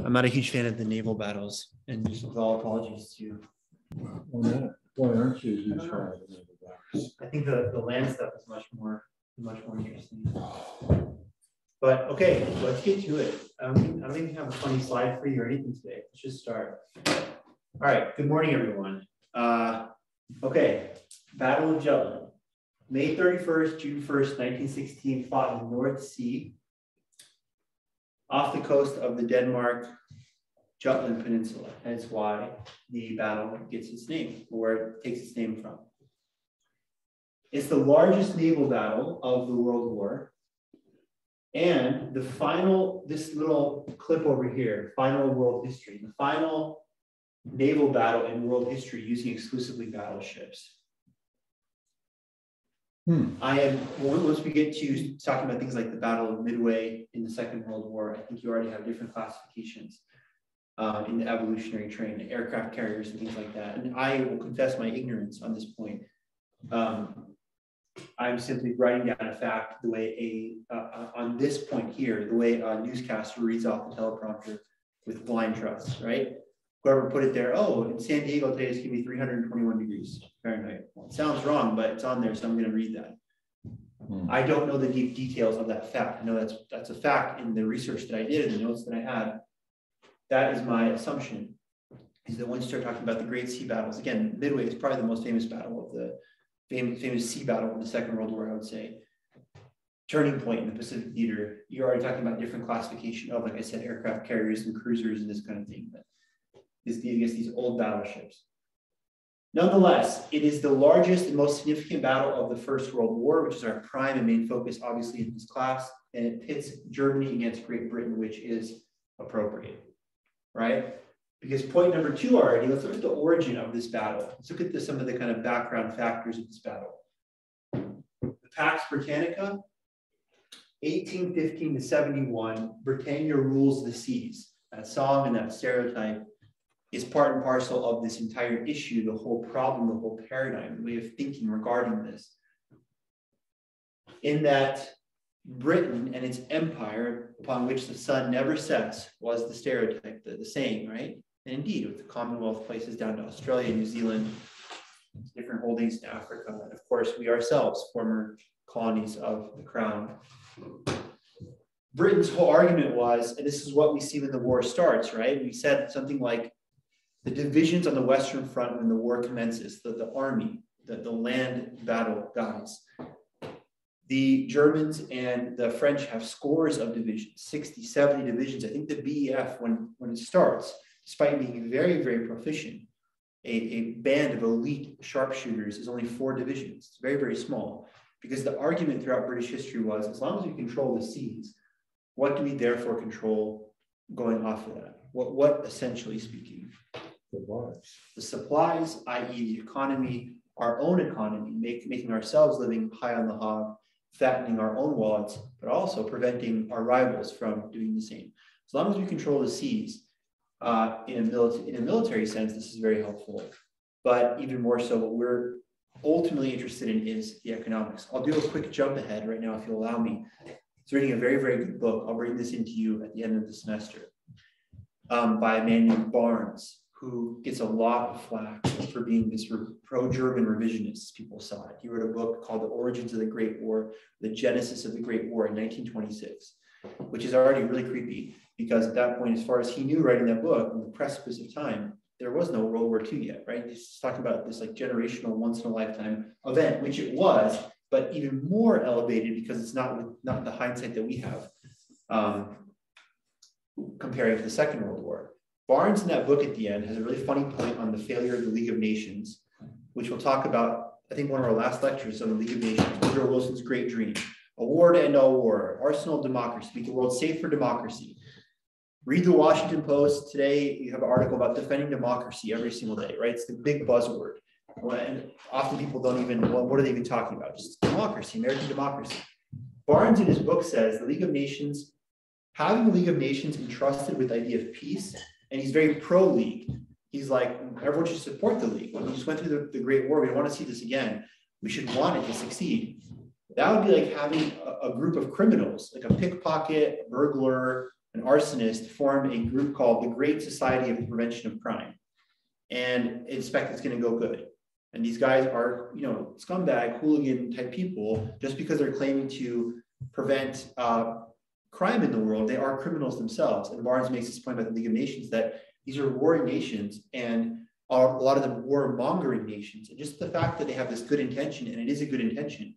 I'm not a huge fan of the naval battles, and just with all apologies to. Why aren't you a huge fan of the naval battles? I think the land stuff is much more interesting. But okay, let's get to it. I don't even have a funny slide for you or anything today. Let's just start. All right. Good morning, everyone. Okay. Battle of Jutland, May 31st, June 1st, 1916, fought in the North Sea, off the coast of the Denmark Jutland Peninsula. Hence why the battle gets its name, or where it takes its name from. It's the largest naval battle of the World War. And the final, this little clip over here, final world history, the final naval battle in world history using exclusively battleships. Once we get to talking about things like the Battle of Midway in the Second World War, I think you already have different classifications in the evolutionary train, the aircraft carriers and things like that. And I will confess my ignorance on this point. I'm simply writing down a fact the way on this point here, the way a newscaster reads off the teleprompter with blind trust, right? Whoever put it there, oh, in San Diego today it's going to be 321 degrees Fahrenheit. Well, it sounds wrong, but it's on there, so I'm going to read that. I don't know the deep details of that fact. I know that's a fact in the research that I did and the notes that I had. That is my assumption, is that once you start talking about the great sea battles, again, Midway is probably the most famous battle of the famous sea battle of the Second World War, I would say. Turning point in the Pacific theater, you're already talking about different classification of, like I said, aircraft carriers and cruisers and this kind of thing. But this against these old battleships. Nonetheless, it is the largest and most significant battle of the First World War, which is our prime and main focus, obviously, in this class. And it pits Germany against Great Britain, which is appropriate, right? Because point number two already, let's look at the origin of this battle. Let's look at some of the kind of background factors of this battle. The Pax Britannica, 1815 to 71, Britannia rules the seas. That song and that stereotype is part and parcel of this entire issue, the whole problem, the whole paradigm, the way of thinking regarding this. In that Britain and its empire, upon which the sun never sets, was the stereotype, the saying, right? And indeed, with the Commonwealth places down to Australia, New Zealand, different holdings in Africa, and of course, we ourselves, former colonies of the Crown. Britain's whole argument was, and this is what we see when the war starts, right? We said something like, the divisions on the Western Front when the war commences, the army, the land battle guys. The Germans and the French have scores of divisions, 60, 70 divisions. I think the BEF, when it starts, despite being very, very proficient, a band of elite sharpshooters is only 4 divisions. It's very, very small. Because the argument throughout British history was, as long as we control the seas, what do we therefore control going off of that? What essentially speaking? The supplies, i.e. the economy, our own economy, making ourselves living high on the hog, fattening our own wallets, but also preventing our rivals from doing the same. As long as we control the seas, in a military sense, this is very helpful. But even more so, what we're ultimately interested in is the economics. I'll do a quick jump ahead right now, if you'll allow me. It's reading a very, very good book. I'll bring this into you at the end of the semester by a man named Barnes, who gets a lot of flack for being this pro-German revisionist, as people saw it. He wrote a book called The Origins of the Great War, The Genesis of the Great War in 1926, which is already really creepy because at that point, as far as he knew writing that book, on the precipice of time, there was no World War II yet, right? He's talking about this like generational, once-in-a-lifetime event, which it was, but even more elevated because it's not the hindsight that we have comparing to the Second World War. Barnes in that book at the end has a really funny point on the failure of the League of Nations, which we'll talk about, I think, one of our last lectures on the League of Nations, Woodrow Wilson's great dream, a war to end all war, arsenal of democracy, make the world safe for democracy. Read the Washington Post. Today, you have an article about defending democracy every single day, right? It's the big buzzword. And often people don't even, well, what are they even talking about? Just democracy, American democracy. Barnes in his book says the League of Nations, having the League of Nations entrusted with the idea of peace, and he's very pro-League. He's like, everyone should support the League. When we just went through the Great War, we don't want to see this again. We should want it to succeed. That would be like having a group of criminals, like a pickpocket, a burglar, an arsonist, form a group called the Great Society of the Prevention of Crime, and expect it's going to go good. And these guys are, you know, scumbag, hooligan type people. Just because they're claiming to prevent crime in the world, they are criminals themselves. And Barnes makes this point about the League of Nations that these are warring nations and are a lot of them warmongering nations. And just the fact that they have this good intention, and it is a good intention,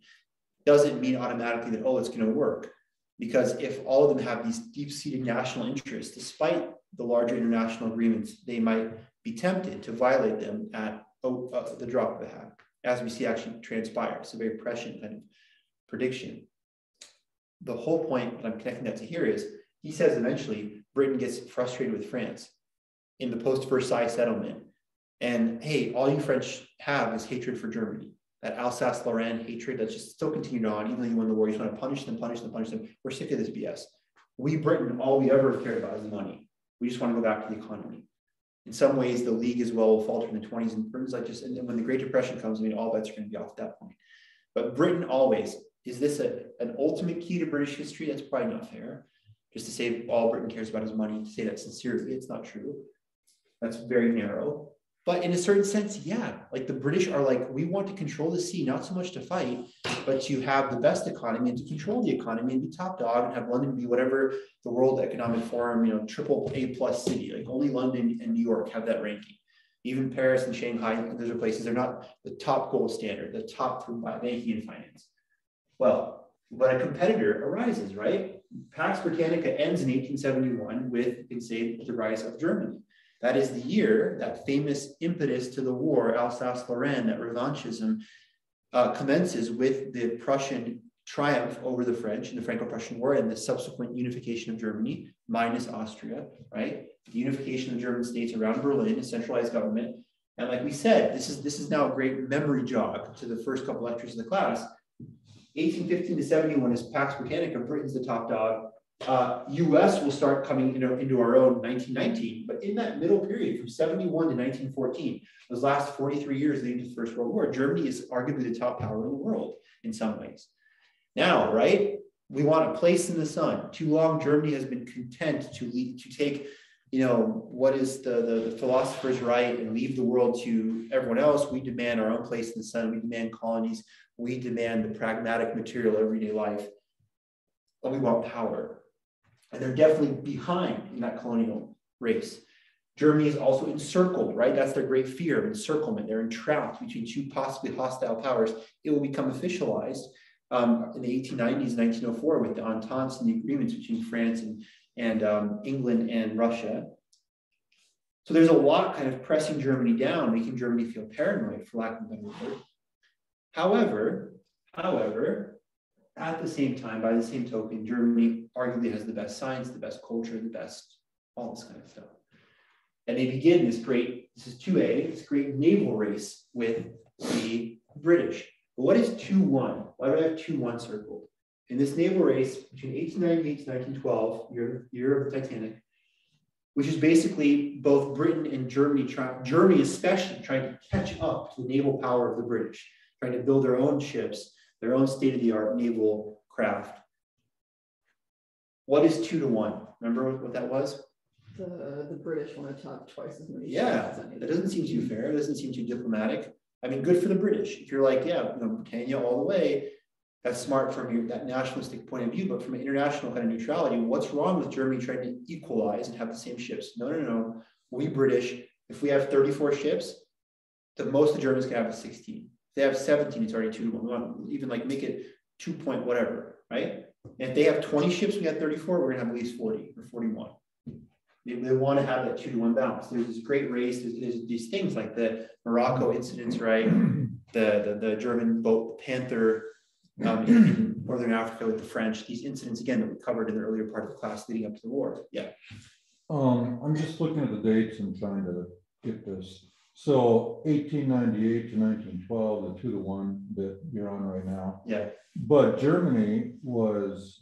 doesn't mean automatically that, oh, it's going to work. Because if all of them have these deep-seated national interests, despite the larger international agreements, they might be tempted to violate them at the drop of a hat, as we see actually transpire. It's a very prescient kind of prediction. The whole point that I'm connecting that to here is, he says eventually Britain gets frustrated with France in the post-Versailles settlement. And hey, all you French have is hatred for Germany. That Alsace-Lorraine hatred that's just still continued on, even though you won the war, you just want to punish them, punish them, punish them. We're sick of this BS. We, Britain, all we ever cared about is the money. We just want to go back to the economy. In some ways, the League as well will falter in the 20s, and Britain's like just, and then when the Great Depression comes, I mean, all bets are going to be off at that point. But Britain always, is this an ultimate key to British history? That's probably not fair. Just to say all Britain cares about is money, to say that sincerely, it's not true. That's very narrow. But in a certain sense, yeah, like the British are like, we want to control the sea, not so much to fight, but to have the best economy and to control the economy and be top dog and have London be whatever the World Economic Forum, you know, AAA+ city. Like only London and New York have that ranking. Even Paris and Shanghai and those are places, they're not the top gold standard, the top for banking and finance. Well, but a competitor arises, right? Pax Britannica ends in 1871 with, you can say, the rise of Germany. That is the year, that famous impetus to the war, Alsace-Lorraine, that revanchism commences with the Prussian triumph over the French in the Franco-Prussian War and the subsequent unification of Germany, minus Austria, right? The unification of the German states around Berlin, a centralized government. And like we said, this is now a great memory jog to the first couple lectures of the class. 1815 to 71 is Pax Britannica, Britain's the top dog. US will start coming into our own 1919, but in that middle period from 71 to 1914, those last 43 years leading to the First World War, Germany is arguably the top power in the world in some ways. Now, right, we want a place in the sun. Too long, Germany has been content to take, you know, what is the philosopher's right and leave the world to everyone else. We demand our own place in the sun. We demand colonies. We demand the pragmatic material everyday life. But we want power. And they're definitely behind in that colonial race. Germany is also encircled, right? That's their great fear of encirclement. They're entrapped between two possibly hostile powers. It will become officialized in the 1890s, 1904, with the Entente and the agreements between France and England and Russia. So there's a lot kind of pressing Germany down, making Germany feel paranoid, for lack of a better word. However, at the same time, by the same token, Germany arguably has the best science, the best culture, the best, all this kind of stuff. And they begin this is 2A, this great naval race with the British. But what is 2-1? Why do I have 2-1 circled? In this naval race between 1898 to 1912, year of the Titanic, which is basically both Britain and Germany, Germany especially trying to catch up to the naval power of the British, trying to build their own ships, their own state-of-the-art naval craft. What is 2-1? Remember what that was? The British want to have twice as many. Yeah, that doesn't seem too fair. It doesn't seem too diplomatic. I mean, good for the British. If you're like, yeah, you know, Britannia all the way, that's smart from that nationalistic point of view. But from an international kind of neutrality, what's wrong with Germany trying to equalize and have the same ships? No. We British, if we have 34 ships, the most the Germans can have is 16. If they have 17, it's already 2-1. We want to even like make it 2 point whatever, right? And if they have 20 ships, we got 34, we're gonna have at least 40 or 41. They want to have that 2-1 balance. There's this great race. There's these things like the Morocco incidents, right? The German boat Panther in Northern Africa with the French. These incidents again that we covered in the earlier part of the class leading up to the war. Yeah. I'm just looking at the dates and trying to get this. So 1898 to 1912, the 2-1 that you're on right now. Yeah. But Germany was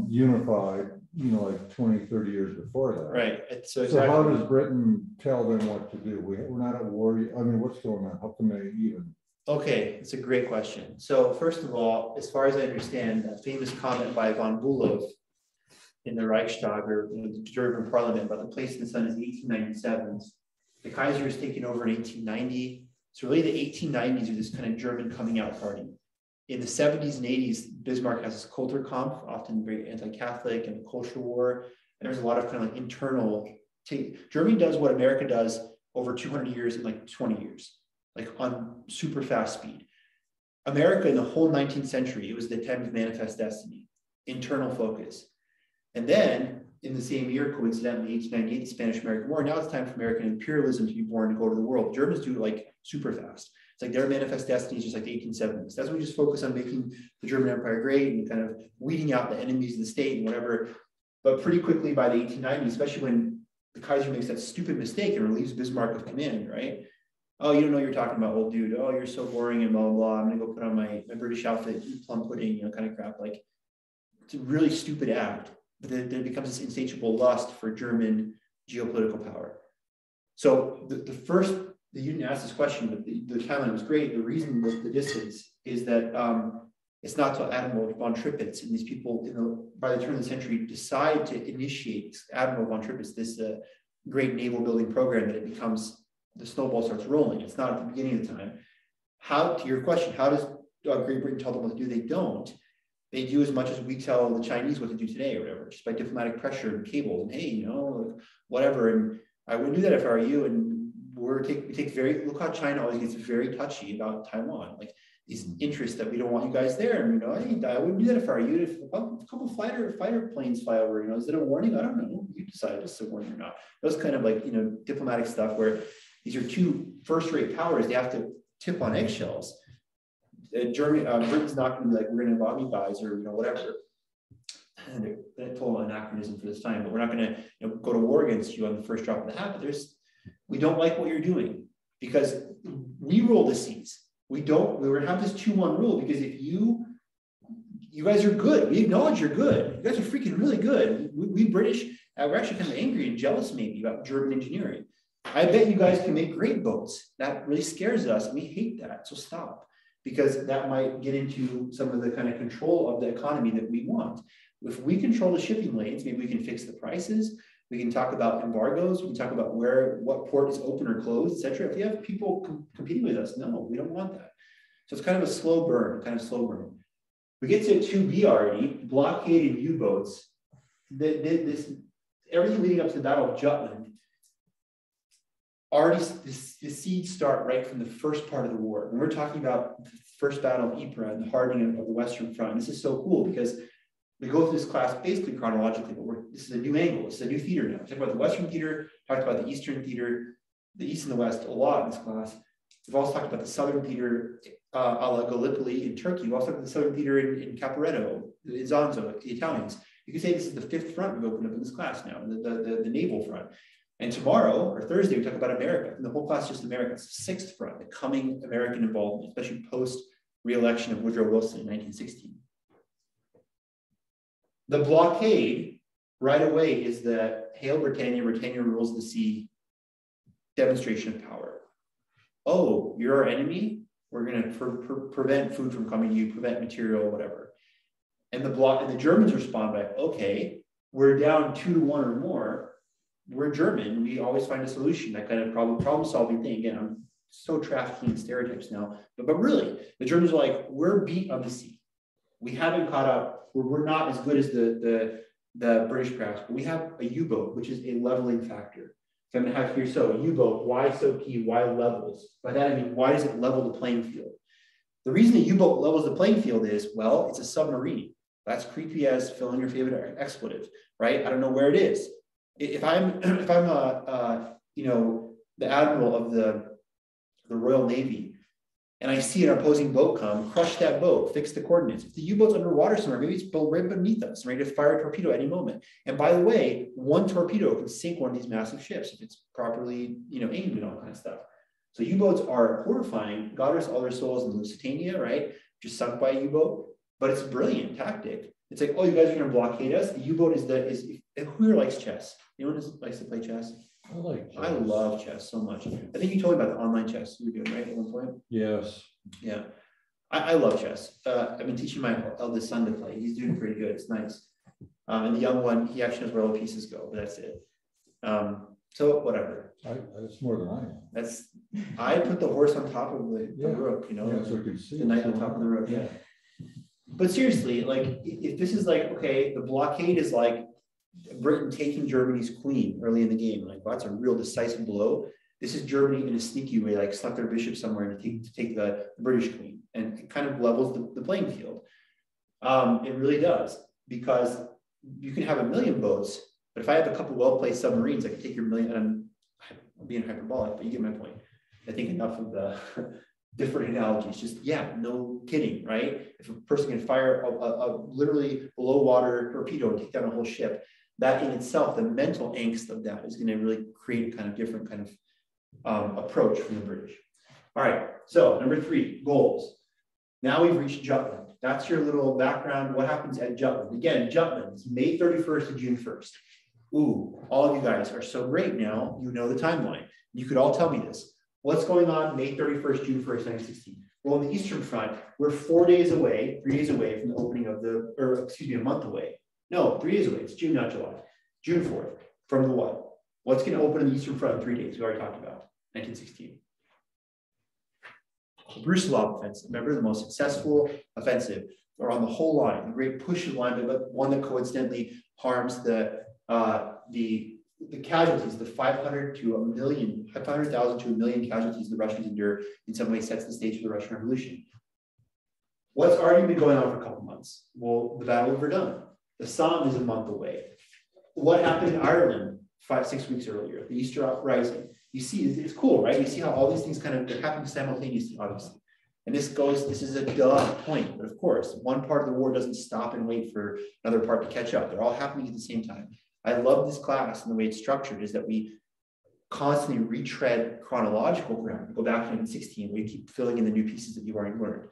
unified, you know, like 20, 30 years before that. Right. So how does Britain tell them what to do? We're not at war. I mean, what's going on? How come they even? Okay, it's a great question. So first of all, as far as I understand, that famous comment by von Bülow in the Reichstag, or the German parliament, about the place in the sun is the 1897s. The Kaiser is taken over in 1890. So really the 1890s are this kind of German coming out party. In the 70s and 80s, Bismarck has this Kulturkampf, often very anti-Catholic, and the cultural war. And there's a lot of kind of like internal Germany does what America does over 200 years in like 20 years, like on super fast speed. America in the whole 19th century, it was the time of manifest destiny, internal focus. And then in the same year, coincidentally, 1898, the Spanish-American War, now it's time for American imperialism to be born and go to the world. The Germans do it like super fast. It's like their manifest destiny is just like the 1870s. That's when we just focus on making the German Empire great and kind of weeding out the enemies of the state and whatever. But pretty quickly by the 1890s, especially when the Kaiser makes that stupid mistake and relieves Bismarck of command, right? Oh, you don't know what you're talking about, old dude. Oh, you're so boring and blah, blah, blah. I'm going to go put on my British outfit, eat plum pudding, kind of crap. Like, it's a really stupid act. But then there becomes this insatiable lust for German geopolitical power. So you didn't ask this question, but the timeline was great. The reason was the distance is that it's not till Admiral von Trippitz and these people, by the turn of the century, decide to initiate Admiral von Trippitz, this great naval building program, that it becomes, the snowball starts rolling. It's not at the beginning of the time. To your question, how does Great Britain tell them what to do? They don't. They do as much as we tell the Chinese what to do today or whatever, just by diplomatic pressure and cables and hey, whatever. And I wouldn't do that if I were you. And look how China always gets very touchy about Taiwan, like these interests that we don't want you guys there. And I wouldn't do that if I were you. If a couple fighter planes fly over, is it a warning? I don't know. You decide if it's a warning or not. Those kind of like diplomatic stuff where these are two first-rate powers. They have to tip on eggshells. Britain's not going to be like, we're going to bomb you guys or whatever. And they're total anachronism for this time, but we're not going to go to war against you on the first drop of the hat. But we don't like what you're doing because we rule the seas. We're going to have this 2-1 rule because if you guys are good, we acknowledge you're good. You guys are freaking really good. We British, we're actually kind of angry and jealous maybe about German engineering. I bet you guys can make great boats. That really scares us. And we hate that. So stop, because that might get into some of the kind of control of the economy that we want. If we control the shipping lanes, maybe we can fix the prices. We can talk about embargoes. We can talk about what port is open or closed, etc. If you have people competing with us, no, we don't want that. So it's kind of a slow burn, We get to 2B already, blockade and U-boats. Everything leading up to the Battle of Jutland, already the seeds start right from the first part of the war. When we're talking about the first Battle of Ypres and the hardening of the Western Front, this is so cool because we go through this class basically chronologically, but this is a new angle. It's a new theater now. We talked about the Western theater, talked about the Eastern theater, the East and the West a lot in this class. We've also talked about the Southern theater, a la Gallipoli in Turkey. We've also talked about the Southern theater in Caporetto, in Zanzo, the Italians. You can say this is the 5th front we've opened up in this class now, the naval front. And tomorrow, or Thursday, we talk about America. And the whole class is just America. It's the 6th front, the coming American involvement, especially post-re-election of Woodrow Wilson in 1916. The blockade right away is the Hail Britannia, Britannia rules the sea demonstration of power. Oh, you're our enemy? We're going to prevent food from coming to you, prevent material, whatever. And the Germans respond by, okay, we're down 2-1 or more. We're German. We always find a solution, that kind of problem-solving thing. Again, I'm so trafficking in stereotypes now. But really, the Germans are like, we're beat on the sea. We haven't caught up. We're not as good as the British perhaps, but we have a U-boat, which is a leveling factor. So I'm going to have here, so U-boat, why so key, why levels? By that I mean, why does it level the playing field? The reason a U-boat levels the playing field is, well, it's a submarine. That's creepy as fill in your favorite expletive, right? I don't know where it is. If I'm the admiral of the Royal Navy, and I see an opposing boat come, crush that boat, fix the coordinates. If the U-boat's underwater somewhere, maybe it's built right beneath us, ready to fire a torpedo at any moment. And by the way, one torpedo can sink one of these massive ships if it's properly, aimed and all kind of stuff. So U-boats are horrifying. God rest all their souls in Lusitania, right? Just sunk by a U-boat. But it's a brilliant tactic. It's like, oh, you guys are going to blockade us. The U-boat who here likes chess? Anyone likes to play chess? I like chess. I love chess so much. I think you told me about the online chess you were doing, right, at one point? Yes. Yeah. I love chess. I've been teaching my eldest son to play. He's doing pretty good. It's nice. And the young one, he actually knows where all the pieces go, but that's it. So whatever. That's more than I am. I put the horse on top of the rook, you know, Yeah, so we can see the knight on top of the rook. Yeah. But seriously, like, if this is like, okay, the blockade is like Britain taking Germany's queen early in the game, like, well, that's a real decisive blow. This is Germany in a sneaky way, like stuck their bishop somewhere to take the British queen, and it kind of levels the playing field. It really does, because you can have 1,000,000 boats, but if I have a couple well-placed submarines, I can take your 1,000,000. And I'm being hyperbolic, but you get my point. I think enough of the different analogies. Just, yeah, no kidding, right? If a person can fire a literally below water torpedo and take down a whole ship, that in itself, the mental angst of that is going to really create a kind of different kind of approach from the British. All right, so number 3, goals. Now we've reached Jutland. That's your little background. What happens at Jutland? Again, Jutland is May 31st to June 1st. Ooh, all of you guys are so great now. You know the timeline. You could all tell me this. What's going on May 31st, June 1st, 1916? Well, on the Eastern Front, we're 3 days away from the opening of a month away. No, 3 days away. It's June, not July. June 4th. From the what? What's going to open on the Eastern Front in 3 days? We already talked about 1916. The Brusilov offensive. Remember, the most successful offensive around the whole line, the great push line, but one that coincidentally harms the casualties, the 500,000 to 1 million casualties the Russians endure, in some ways sets the stage for the Russian Revolution. What's already been going on for a couple months? Well, the Battle of Verdun. The Somme is a month away. What happened in Ireland 5-6 weeks earlier? The Easter Uprising. You see, it's cool, right? You see how all these things they're happening simultaneously, obviously. And this is a duh point, but of course, one part of the war doesn't stop and wait for another part to catch up. They're all happening at the same time. I love this class and the way it's structured is that we constantly retread chronological ground. We go back to 1916, we keep filling in the new pieces that you've already learned.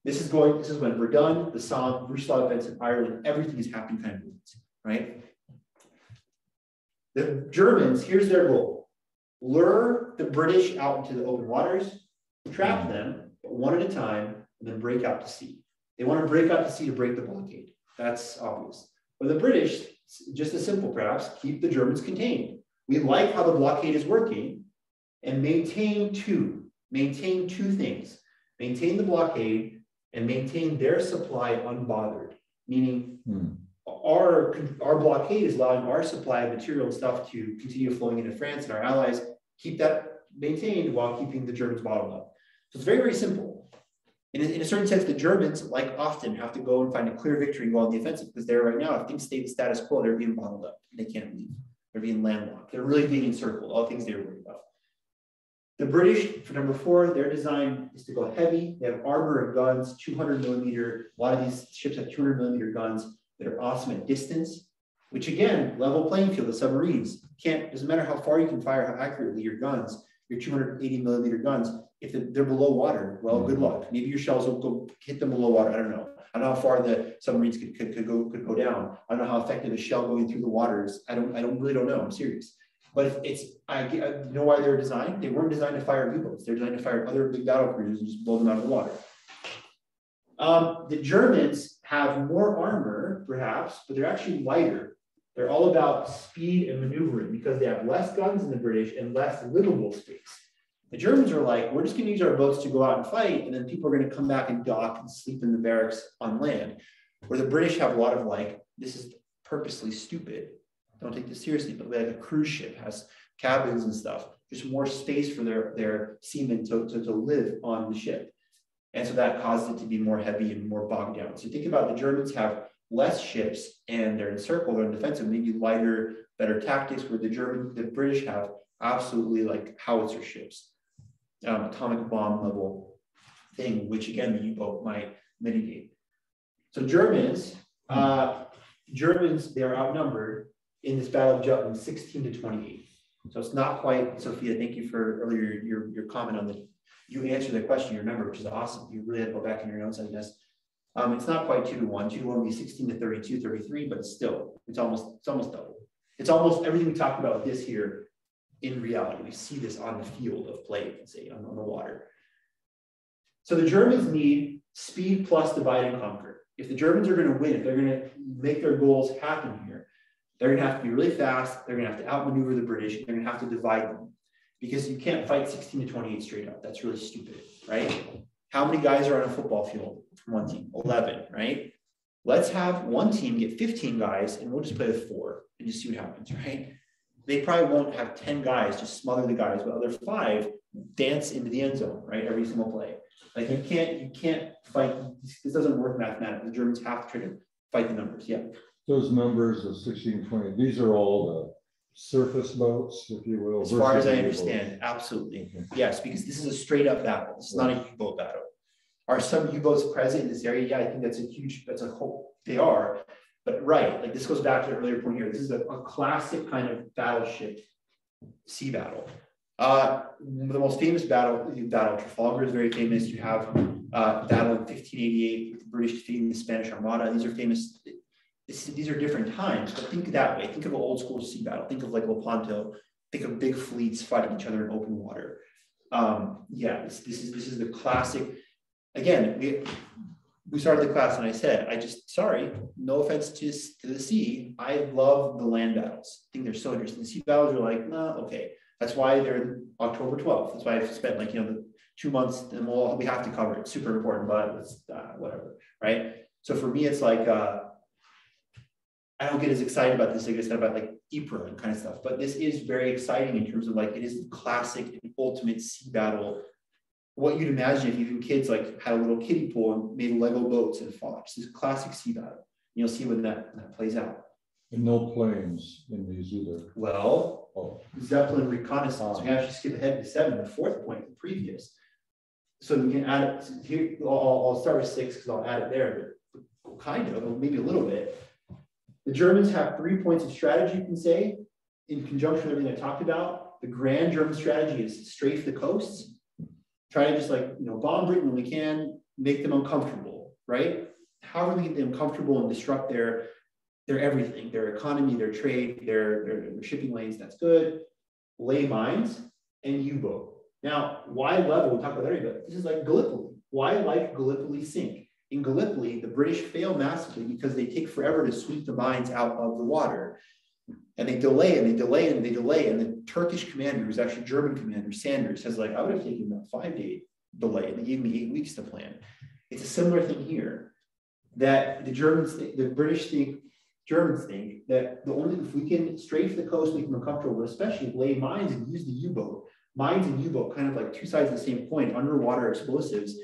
This is when Verdun, the Somme, Brusilov offensive, Ireland, everything is happening kind of movements, right? The Germans, here's their goal. Lure the British out into the open waters, trap them, but one at a time, and then break out to sea. They want to break out to sea to break the blockade. That's obvious. But the British, just as simple perhaps, keep the Germans contained. We like how the blockade is working, and maintain two things. Maintain the blockade and maintain their supply unbothered, meaning our blockade is allowing our supply of material and stuff to continue flowing into France, and our allies keep that maintained while keeping the Germans bottled up. So it's very, very simple. In a certain sense, the Germans, like often, have to go and find a clear victory and go on the offensive, because they're right now, if things stay the status quo, they're being bottled up. They can't leave. They're being landlocked. They're really being encircled, all things they were worried about. The British, for number 4, their design is to go heavy. They have armor and guns, 200 millimeter. A lot of these ships have 200 millimeter guns that are awesome at distance, which again, level playing field, the submarines. Doesn't matter how far you can fire, how accurately your guns, your 280 millimeter guns, if they're below water, well, good luck. Maybe your shells will go hit them below water. I don't know. I don't know how far the submarines could go down. I don't know how effective a shell going through the water is. I really don't know. I'm serious. But I know why they were designed. They weren't designed to fire U-boats. They're designed to fire other big battle cruisers and just blow them out of the water. The Germans have more armor, perhaps, but they're actually lighter. They're all about speed and maneuvering because they have less guns than the British and less livable space. The Germans are like, we're just going to use our boats to go out and fight, and then people are going to come back and dock and sleep in the barracks on land. Where the British have a lot of like, this is purposely stupid. Don't take this seriously, but like a cruise ship has cabins and stuff. There's more space for their seamen to live on the ship. And so that causes it to be more heavy and more bogged down. So think about the Germans have less ships and they're encircled, they're defensive, maybe lighter, better tactics, where the British have absolutely like howitzer ships, atomic bomb level thing, which again, the U-boat might mitigate. So Germans, they are outnumbered in this Battle of Jutland 16 to 28. So it's not quite, Sophia, thank you for earlier your comment on the, you answered the question you remember, which is awesome. You really had to go back in your notes, I guess. It's not quite 2 to 1. 2 to 1 would be 16 to 32, 33, but it's almost double. It's almost everything we talked about with this here in reality. We see this on the field of play, you can say, on the water. So the Germans need speed plus divide and conquer. If the Germans are going to win, if they're going to make their goals happen here, they're going to have to be really fast. They're going to have to outmaneuver the British. They're going to have to divide them, because you can't fight 16 to 28 straight up. That's really stupid, right? How many guys are on a football field from one team? 11, right? Let's have one team get 15 guys, and we'll just play with 4 and just see what happens, right? They probably won't have 10 guys just smother the guys, but other 5 dance into the end zone, right? Every single play. Like you can't fight. This doesn't work mathematically. The Germans have to try to fight the numbers. Yeah. Those numbers of 16, 20, these are all the surface boats, if you will. As far as I understand, absolutely. Okay. Yes, because this is a straight up battle. This is not a U-boat battle. Are some U-boats present in this area? Yeah, I think that's a whole, they are. But right, like this goes back to the earlier point here. This is a classic kind of battleship sea battle. The most famous battle of Trafalgar is very famous. You have battle in 1588 with the British defeating the Spanish Armada. These are famous. These are different times, but think that way. Think of an old school sea battle. Think of like Lepanto. Think of big fleets fighting each other in open water. Yeah, this is the classic. Again, we started the class and I said, sorry, no offense to the sea. I love the land battles. I think they're so interesting. The sea battles are like, nah, okay. That's why they're October 12th. That's why I've spent like, the 2 months, and we have to cover it. It's super important, but it's whatever, right? So for me, it's like, I don't get as excited about this like I said about like Ypres and kind of stuff, but this is very exciting in terms of like, it is the classic and ultimate sea battle. What you'd imagine if even kids like had a little kiddie pool and made Lego boats and fought. This is a classic sea battle. You'll see when that plays out. And no planes in these either. Well, Zeppelin reconnaissance. We actually skip ahead to 7, the 4th point, the previous. So we can add it here. I'll start with 6 because I'll add it there, but kind of, maybe a little bit. The Germans have 3 points of strategy, you can say, in conjunction with everything I talked about. The grand German strategy is strafe the coasts, try to just like, bomb Britain when we can, make them uncomfortable, right? However we get them comfortable and disrupt their everything, their economy, their trade, their shipping lanes, that's good. Lay mines and U-boat. Now, why level? We'll talk about that later, but this is like Gallipoli. Why like Gallipoli sink? In Gallipoli, the British fail massively because they take forever to sweep the mines out of the water. And they delay and they delay and they delay. And the Turkish commander, who's actually German commander, Sanders, says like, I would have taken a 5-day delay. And they gave me 8 weeks to plan. It's a similar thing here, that the Germans think that if we can strafe the coast, make them uncomfortable, but especially lay mines and use the U-boat. Mines and U-boat, kind of like two sides of the same coin, underwater explosives,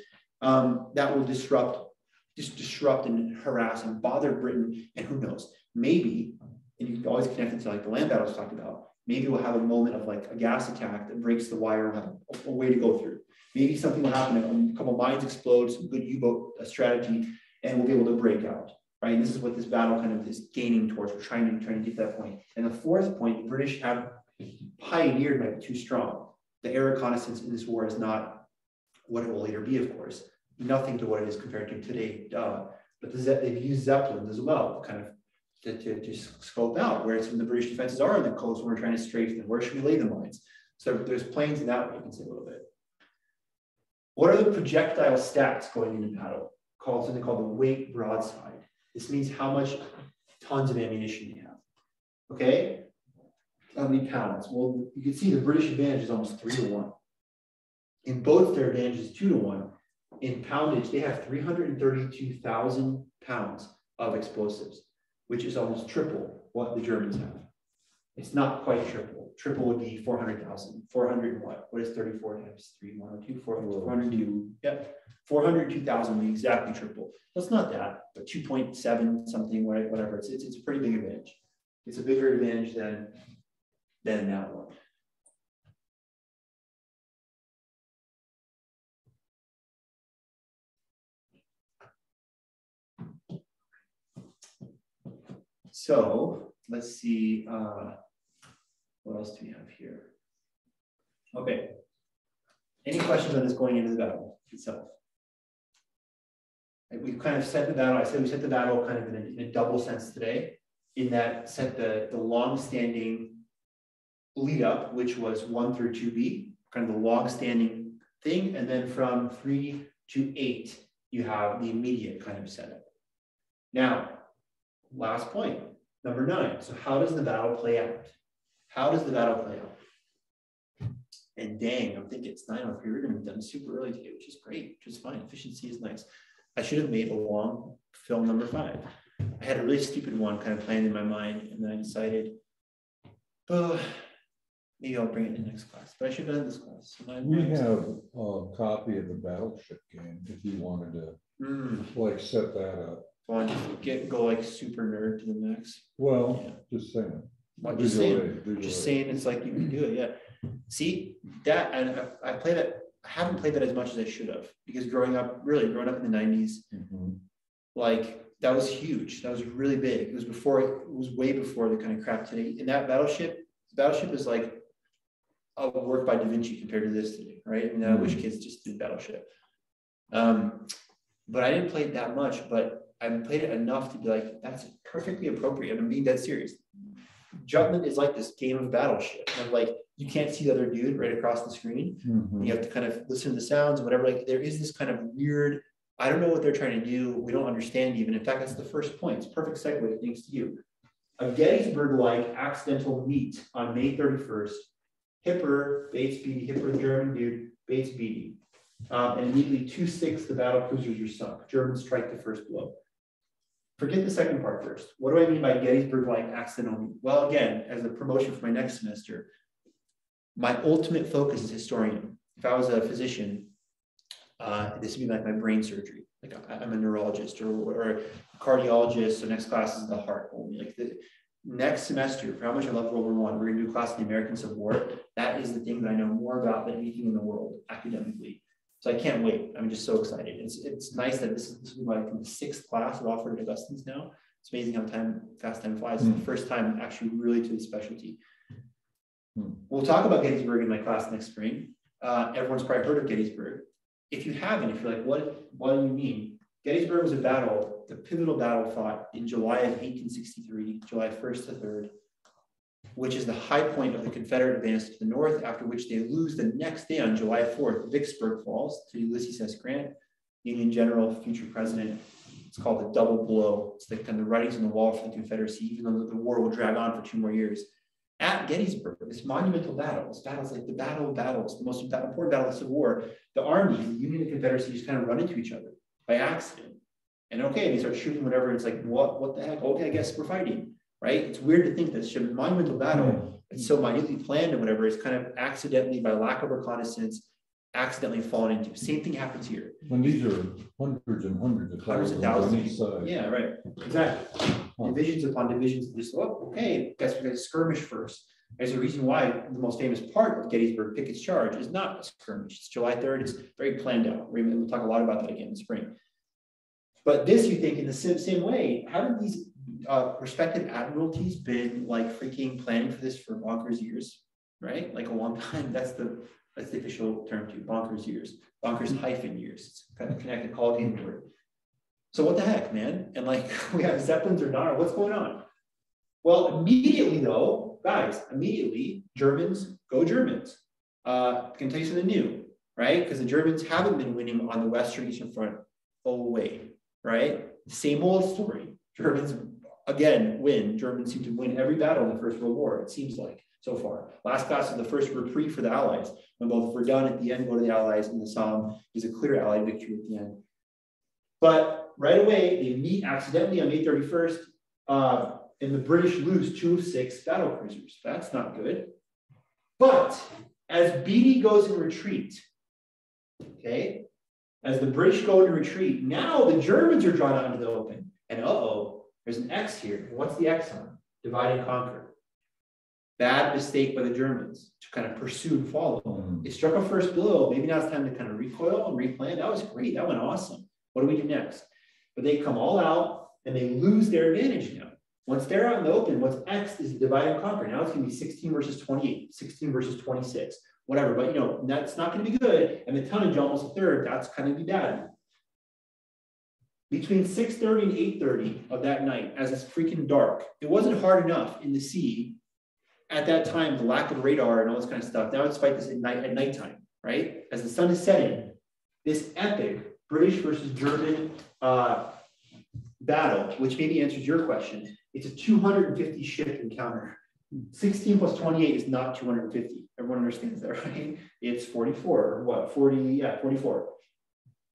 that will disrupt and harass and bother Britain. And who knows, maybe, and you can always connect it to like the land battles talked about, maybe we'll have a moment of like a gas attack that breaks the wire and have a way to go through. Maybe something will happen, a couple mines explode, some good U-boat strategy, and we'll be able to break out, right? And this is what this battle kind of is gaining towards. We're trying to get that point. And the 4th point, the British have pioneered might be too strong. The air reconnaissance in this war is not what it will later be, of course. Nothing to what it is compared to today. But they've used Zeppelins as well, kind of to scope out where some of the British defenses are on the coast when we're trying to strafe them. Where should we lay the mines? So there's planes in that way, you can say a little bit. What are the projectile stats going into battle? Something called the weight broadside. This means how much tons of ammunition you have. Okay? How many pounds? Well, you can see the British advantage is almost 3-1. In boats, their advantage is 2-1. In poundage, they have 332,000 pounds of explosives, which is almost triple what the Germans have. It's not quite triple. Triple would be 400,000. 400 and what? What is 34 times 3? 102, 402. Yep. 402,000 would be exactly triple. Well, it's not that, but 2.7 something, whatever. It's a pretty big advantage. It's a bigger advantage than that one. So let's see, what else do we have here? Okay. Any questions on this going into the battle itself? We've kind of set the battle. I said we set the battle kind of in a double sense today, in that set the long-standing lead up, which was 1 through 2B, kind of the long-standing thing. And then from 3 to 8, you have the immediate kind of setup. Now, last point, number 9. So how does the battle play out? How does the battle play out? And dang, I'm thinking it's 9:03. We're going to be done super early today, which is great, which is fine. Efficiency is nice. I should have made a long film number 5. I had a really stupid one kind of planned in my mind, and then I decided, oh, maybe I'll bring it in the next class. But I should have done this class. So we have a copy of the Battleship game if you wanted to like set that up. Want to go like super nerd to the max. Well, yeah. Just saying. Well, just saying it's like you can do it. Yeah. See that, and I play that. I haven't played that as much as I should have, because growing up in the 90s, like that was huge. That was really big. It was way before the kind of crap today. And that Battleship is like a work by Da Vinci compared to this today, right? And I wish kids just did Battleship. But I didn't play it that much, but I played it enough to be like, that's perfectly appropriate. I'm being dead serious. Jutland is like this game of Battleship. And like, you can't see the other dude right across the screen. You have to kind of listen to the sounds and whatever. Like, there is this kind of weird, I don't know what they're trying to do. We don't understand even. In fact, that's the first point. It's a perfect segue, thanks to you. A Gettysburg-like accidental meet on May 31st. Hipper, Bates Beatty, Hipper, the German dude, Bates Beatty. And immediately 2/6 the battle cruisers are sunk. Germans strike the first blow. Forget the second part first. What do I mean by Gettysburg-like accidental meet? Well, again, as a promotion for my next semester, my ultimate focus is historian. If I was a physician, this would be like my brain surgery. Like I'm a neurologist or a cardiologist. So next class is the heart only. Like the next semester, for how much I love World War I, we're gonna do a class on the American Civil War. That is the thing that I know more about than anything in the world academically. So I can't wait. I'm just so excited. It's nice that this is like the 6th class at offered at Augustine's now. It's amazing how fast time flies. It's the first time actually really to the specialty. We'll talk about Gettysburg in my class next spring. Everyone's probably heard of Gettysburg. If you haven't, if you're like, what do you mean? Gettysburg was a battle, the pivotal battle fought in July of 1863, July 1st to 3rd, which is the high point of the Confederate advance to the north, after which they lose the next day on July 4th. Vicksburg falls to Ulysses S. Grant, Union General, future president. It's called a double blow. It's like kind of the writings on the wall for the Confederacy, even though the war will drag on for 2 more years. At Gettysburg, this monumental battle, this battle's like the battle of battles, the most important battle of the Civil War. The army, the Union and the Confederacy just kind of run into each other by accident. And okay, they start shooting whatever. It's like, what the heck? Okay, I guess we're fighting, right? It's weird to think that such a monumental battle, it's so minutely planned and whatever, is kind of accidentally, by lack of reconnaissance, accidentally fallen into. Same thing happens here. And these are hundreds and hundreds of thousands on each side. Yeah, right. Exactly. Divisions upon divisions. Just, okay, guess we're going to skirmish first. There's a reason why the most famous part of Gettysburg, Pickett's Charge, is not a skirmish. It's July 3rd. It's very planned out. We'll talk a lot about that again in the spring. But this, you think, in the same way, haven't these respective admiralties been like freaking planning for this for bonkers years, right? Like a long time. That's the official term too, bonkers years, bonkers hyphen years. It's kind of connected collocated word. So what the heck, man? And like we have Zeppelins or not, or what's going on? Well, immediately though, guys, Germans go Germans. Can tell you something new, right? Because the Germans haven't been winning on the Western Eastern Front. Oh wait, right? Same old story. Germans again win. Germans seem to win every battle in the First World War, it seems like, so far. Last class is the first reprieve for the Allies. When both were done at the end, go to the Allies, and the Somme is a clear Allied victory at the end. But right away, they meet accidentally on May 31st, and the British lose 2 of 6 battle cruisers. That's not good. But as Beatty goes in retreat, okay, as the British go into retreat, now the Germans are drawn out into the open. And there's an X here. And what's the X on? Divide and conquer. Bad mistake by the Germans to kind of pursue and follow. They struck a first blow. Maybe now it's time to kind of recoil and replan. That was great. That went awesome. What do we do next? But they come all out and they lose their advantage now. Once they're out in the open, what's X is divide and conquer. Now it's going to be 16 versus 28, 16 versus 26, whatever. But, that's not going to be good. And the tonnage almost a third, that's kind of be bad. Between 6:30 and 8:30 of that night, as it's freaking dark, it wasn't hard enough in the sea at that time, the lack of radar and all this kind of stuff. Now let's fight this at nighttime, right? As the sun is setting, this epic British versus German battle, which maybe answers your question, it's a 250 ship encounter. 16 plus 28 is not 250. Everyone understands that, right? It's 44 or what? 40, yeah, 44.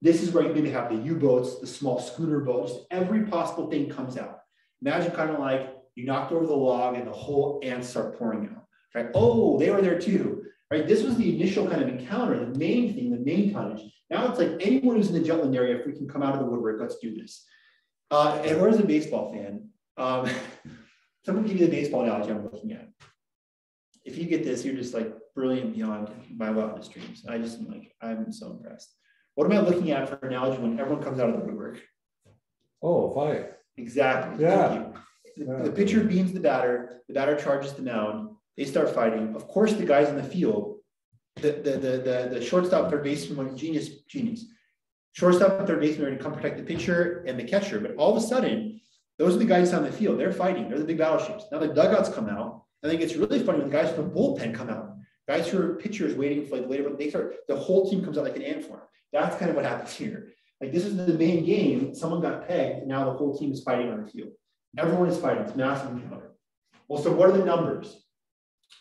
This is where you maybe have the U-boats, the small scooter boats, just every possible thing comes out. Imagine kind of like you knocked over the log and the whole ants start pouring out, right? Oh, they were there too, right? This was the initial kind of encounter, the main thing, the main tonnage. Now it's like anyone who's in the Jutland area, if we can come out of the woodwork, let's do this. And where's a baseball fan? Someone give me the baseball analogy I'm looking at. If you get this, you're just like brilliant beyond my wildest dreams. I'm so impressed. What am I looking at for analogy when everyone comes out of the woodwork? Oh, fight. Exactly. Yeah. The pitcher beams the batter charges the mound, they start fighting. Of course, the guys in the field, the shortstop, third baseman, genius. Shortstop and third baseman are going to come protect the pitcher and the catcher. But all of a sudden, those are the guys on the field. They're fighting. They're the big battleships. Now the dugouts come out. I think it's really funny when the guys from the bullpen come out. Guys who are pitchers waiting for like later, the whole team comes out like an ant farm. That's kind of what happens here. Like this is the main game. Someone got pegged, and now the whole team is fighting on the field. Everyone is fighting. It's massive encounter. Well, so what are the numbers?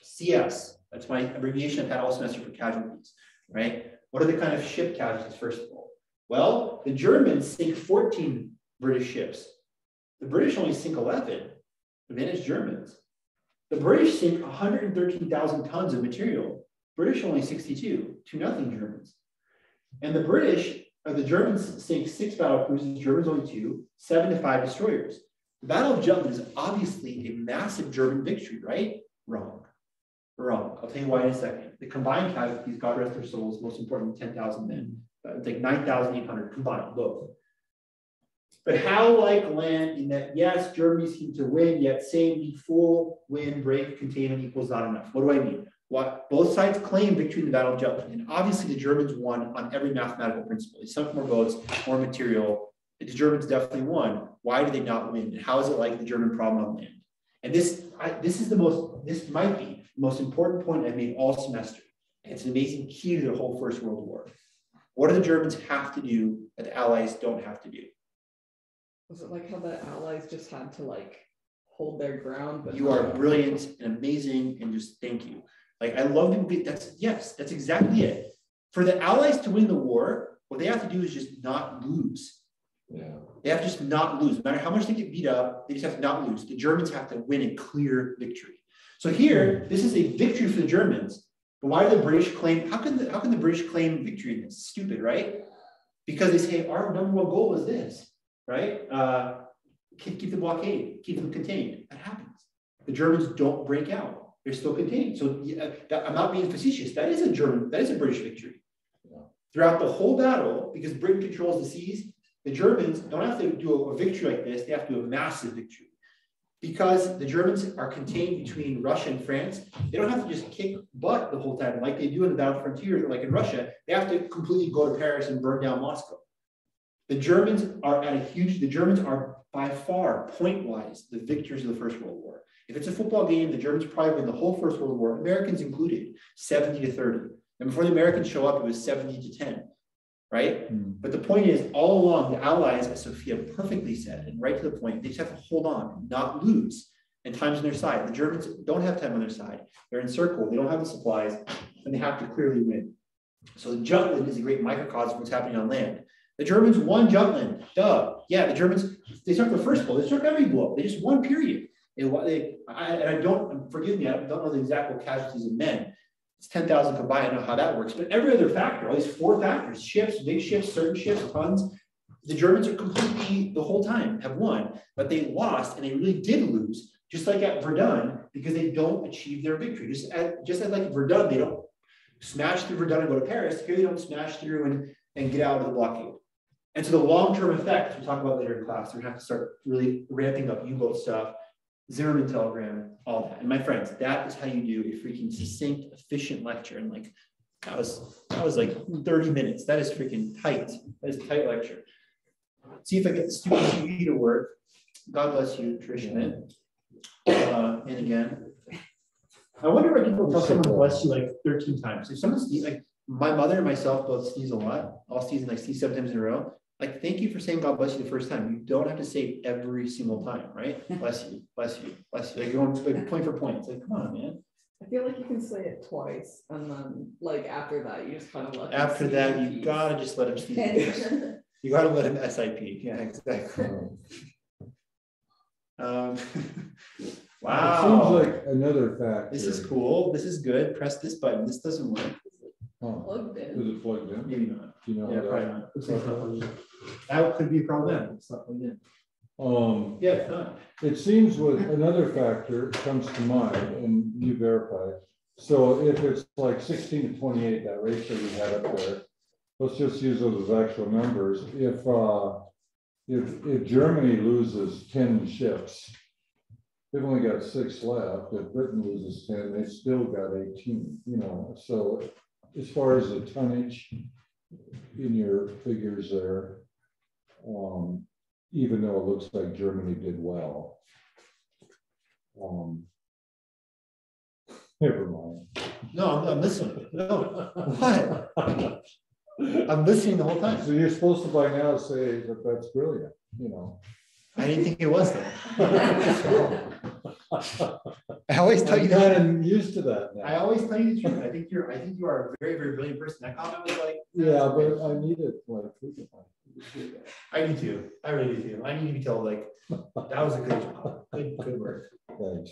CS. That's my abbreviation I've had all semester for casualties, right? What are the kind of ship casualties, first of all? Well, the Germans sink 14 British ships. The British only sink 11. Advantage Germans. The British sink 113,000 tons of material. British only 62. 2-0 Germans. And the Germans sink 6 battle cruisers, Germans only 2, 7 to 5 destroyers. The Battle of Jutland is obviously a massive German victory, right? Wrong. I'll tell you why in a second. The combined casualties, God rest their souls, most important, 10,000 men. It's like 9,800 combined, both. But how like land in that, yes, Germany seemed to win, yet same, be full, win, break, containment equals not enough. What do I mean? What both sides claim victory in the Battle of Jutland. And obviously the Germans won on every mathematical principle. They sunk more boats, more material. The Germans definitely won. Why did they not win? And how is it like the German problem on land? And this might be the most important point I've made all semester. And it's an amazing key to the whole First World War. What do the Germans have to do that the Allies don't have to do? Was it like how the Allies just had to like hold their ground? But you are brilliant and amazing, and just thank you. Like I love to that's exactly it. For the Allies to win the war, what they have to do is just not lose. Yeah. They have to just not lose. No matter how much they get beat up, they just have to not lose. The Germans have to win a clear victory. So here, this is a victory for the Germans. But why do the British claim? How can the British claim victory in this? Stupid, right? Because they say our number one goal is this, right? Keep the blockade, keep them contained. That happens. The Germans don't break out; they're still contained. So I'm not being facetious. That is a British victory. Yeah. Throughout the whole battle, because Britain controls the seas, the Germans don't have to do a victory like this. They have to do a massive victory. Because the Germans are contained between Russia and France, they don't have to just kick butt the whole time like they do in the battle frontiers or like in Russia. They have to completely go to Paris and burn down Moscow. The Germans are by far, point-wise, the victors of the First World War. If it's a football game, the Germans probably win the whole First World War, Americans included, 70-30. And before the Americans show up, it was 70-10. Right? But the point is, all along, the Allies, as Sophia perfectly said, and right to the point, they just have to hold on, not lose, and time's on their side. The Germans don't have time on their side. They're encircled, they don't have the supplies, and they have to clearly win. So Jutland is a great microcosm of what's happening on land. The Germans won Jutland, duh. Yeah, the Germans, they struck the first blow, they struck every blow. They just won, period. Forgive me, I don't know the exact casualties of men. It's 10,000 combined. I don't know how that works, but every other factor, all these 4 factors, ships, big ships, certain ships, tons, the Germans are completely, the whole time, have won, but they lost, and they really did lose, just like at Verdun, because they don't achieve their victory. Just as like Verdun, they don't smash through Verdun and go to Paris, here they don't smash through and get out of the blockade. And so the long-term effects, we'll talk about later in class, we're gonna have to start really ramping up U-boat stuff, Zimmerman telegram, all that. And my friends, that is how you do a freaking succinct, efficient lecture. And like, that was like 30 minutes. That is freaking tight. That is a tight lecture. See if I get the stupid TV to work. God bless you, Tricia. And again, I wonder if I can tell someone bless you like 13 times. If someone sneezes, like my mother and myself both sneeze a lot. I'll sneeze and like sneeze 7 times in a row. Like, thank you for saying God bless you the first time. You don't have to say it every single time, right? Bless you, bless you, bless you. Like, you're going like point for point. It's like, come on, man. I feel like you can say it twice, and then like after that, you just kind of let him After see that, the you piece. gotta just let him see it. You gotta let him SIP. Yeah, exactly. It Wow. seems like another factor. This is cool. This is good. Press this button. This doesn't work. Oh, Plugged in. is it plugged in? Maybe not. Do you know Yeah, how probably that? not. Looks like it's not plugged in. That could be a problem. It's not plugged in. Yeah, it's not. It seems with another factor comes to mind, and you verify. So if it's like 16 to 28, that ratio we had up there, let's just use those as actual numbers. If Germany loses 10 ships, they've only got 6 left. If Britain loses 10, they've still got 18. You know, so as far as the tonnage in your figures there, even though it looks like Germany did well. Never mind. No, I'm listening. No, what? I'm listening the whole time. So you're supposed to by now say that that's brilliant, you know. I didn't think it was though. I always tell you I'm that. kind of used to that now. I always tell you the truth. I think you are a very, very brilliant person. That comment was like, Yeah, but I need it like I do too. I really do too. I need to be told like, that was a great job. Good work. Thanks.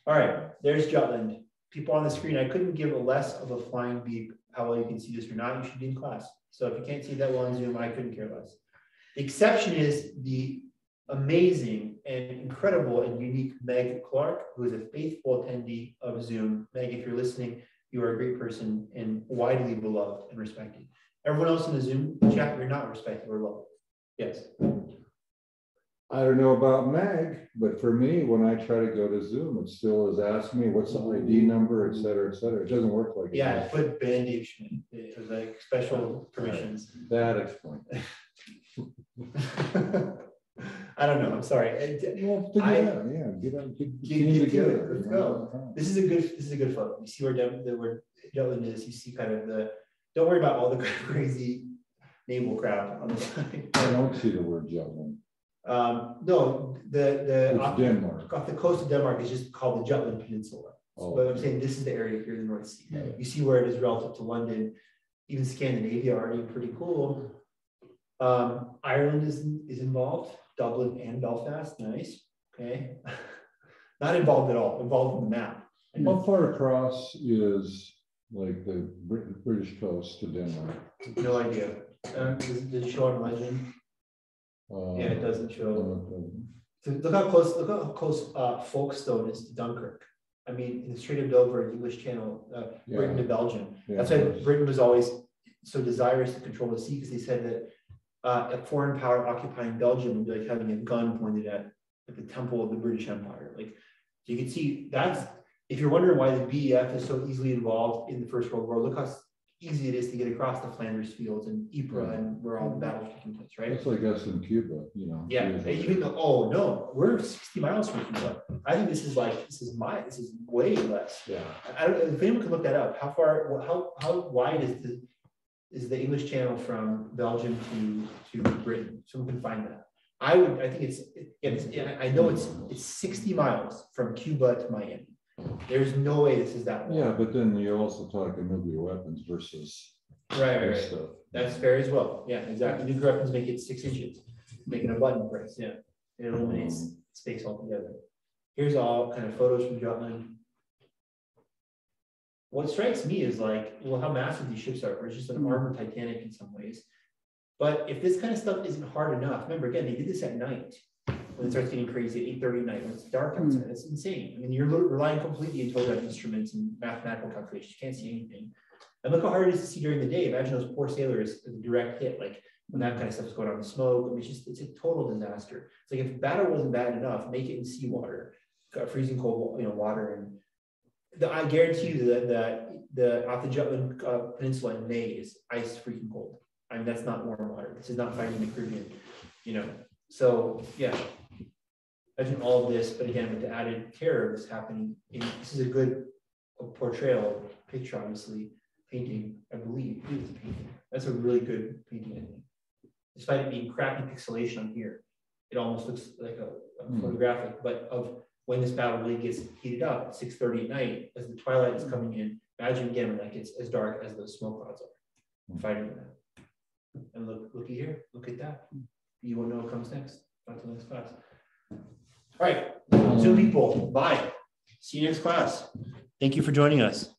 All right, there's Jutland. People on the screen, I couldn't give a less of a flying beep how well you can see this or not. You should be in class. So if you can't see that well on Zoom, I couldn't care less. The exception is the amazing and incredible and unique Meg Clark, who is a faithful attendee of Zoom. Meg, if you're listening, you are a great person and widely beloved and respected. Everyone else in the Zoom chat, you're not respected or loved. Yes. I don't know about Meg, but for me, when I try to go to Zoom, it still is asking me what's the ID number, et cetera, et cetera. It doesn't work like Yeah, put Band-Aid Schmidt. It was like special permissions. that. Explains. I don't know. I'm sorry. Well, get together. Let's go. This is a good photo. You see where Jutland is. You see kind of the. Don't worry about all the crazy naval crap on the side. I don't see the word Jutland. No, It's Denmark. Off the coast of Denmark is just called the Jutland Peninsula. Oh. But I'm saying this is the area here in the North Sea. Yeah. You see where it is relative to London. Even Scandinavia already pretty cool. Ireland is involved. Dublin and Belfast. Nice. Okay. Not involved at all. Involved in the map. How far across is like the British coast to Denmark? No idea. Does it show on legend? Yeah, it doesn't show. So look how close Folkestone is to Dunkirk. I mean, in the Strait of Dover, English Channel, Britain to Belgium. Yeah, that's why Britain was always so desirous to control the sea, because they said that a foreign power occupying Belgium would be like having a gun pointed at the temple of the British Empire. Like, you can see that's, if you're wondering why the BEF is so easily involved in the First World War, look how easy it is to get across the Flanders fields and Ypres and where all the battles taking place, right? That's like us in Cuba, you know. Yeah, even though, oh no, we're 60 miles from Cuba. I think this is way less. Yeah. I don't know if anyone can look that up. How wide is the English Channel from Belgium to Britain? Someone can find that. I think I know it's 60 miles from Cuba to Miami. There's no way this is that long. Yeah, but then you're also talking nuclear weapons versus right. stuff. That's fair as well. Yeah, exactly. Nuclear weapons make it 6 inches, making a button press. Yeah, it eliminates space altogether. Here's all kind of photos from Jutland. What strikes me is like, well, how massive these ships are. It's just an armored Titanic in some ways. But if this kind of stuff isn't hard enough, remember again, they did this at night. When it starts getting crazy at 8:30 at night, when it's dark outside, it's insane. I mean, you're relying completely on towed instruments and mathematical calculations. You can't see anything. And look how hard it is to see during the day. Imagine those poor sailors, the direct hit, like when that kind of stuff is going on, the smoke. I mean, it's a total disaster. It's like if battle wasn't bad enough, make it in seawater, freezing cold, water, and I guarantee you that the off the Jutland Peninsula in May is ice freaking cold. I mean, that's not warm water. This is not fighting the Caribbean, So yeah. Imagine all of this, but again, with the added terror of this happening, this is a good portrayal, picture, obviously, painting, I believe. It's a painting. That's a really good painting, I think. despite it being crappy pixelation on here, it almost looks like a photographic, but of when this battle really gets heated up at 6:30 at night, as the twilight is coming in. Imagine again when that gets as dark as those smoke clouds are, fighting that. And looky here, look at that. You won't know what comes next. Until next class. All right, Zoom people, bye. See you next class. Thank you for joining us.